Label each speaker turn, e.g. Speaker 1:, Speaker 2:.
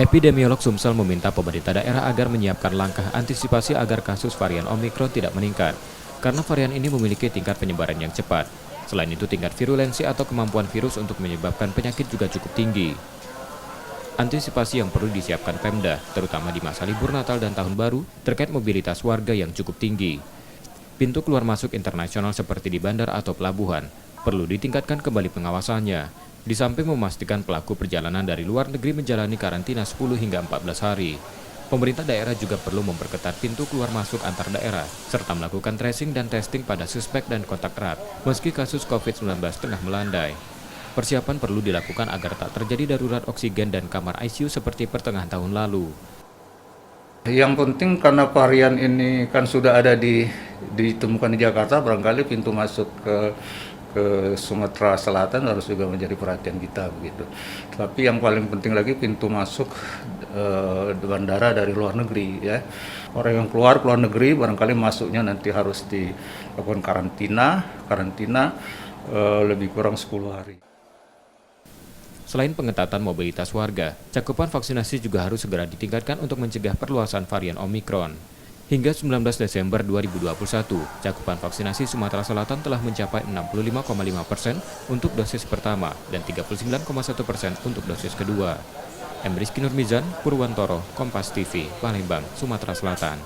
Speaker 1: Epidemiolog Sumsel meminta pemerintah daerah agar menyiapkan langkah antisipasi agar kasus varian Omikron tidak meningkat, karena varian ini memiliki tingkat penyebaran yang cepat. Selain itu, tingkat virulensi atau kemampuan virus untuk menyebabkan penyakit juga cukup tinggi. Antisipasi yang perlu disiapkan Pemda, terutama di masa libur Natal dan Tahun Baru, terkait mobilitas warga yang cukup tinggi. Pintu keluar masuk internasional seperti di bandar atau pelabuhan perlu ditingkatkan kembali pengawasannya, di samping memastikan pelaku perjalanan dari luar negeri menjalani karantina 10 hingga 14 hari. Pemerintah daerah juga perlu memperketat pintu keluar masuk antar daerah, serta melakukan tracing dan testing pada suspek dan kontak erat, meski kasus COVID-19 tengah melandai. Persiapan perlu dilakukan agar tak terjadi darurat oksigen dan kamar ICU seperti pertengahan tahun lalu.
Speaker 2: Yang penting karena varian ini kan sudah ada ditemukan di Jakarta, barangkali pintu masuk ke Sumatera Selatan harus juga menjadi perhatian kita begitu. Tapi yang paling penting lagi pintu masuk bandara dari luar negeri ya. Orang yang keluar negeri barangkali masuknya nanti harus dilakukan karantina lebih kurang 10 hari.
Speaker 1: Selain pengetatan mobilitas warga, cakupan vaksinasi juga harus segera ditingkatkan untuk mencegah perluasan varian Omikron. Hingga 19 Desember 2021, cakupan vaksinasi Sumatera Selatan telah mencapai 65,5% untuk dosis pertama dan 39,1% untuk dosis kedua. Emriski Nurmizan, Purwantoro, Kompas TV, Palembang, Sumatera Selatan.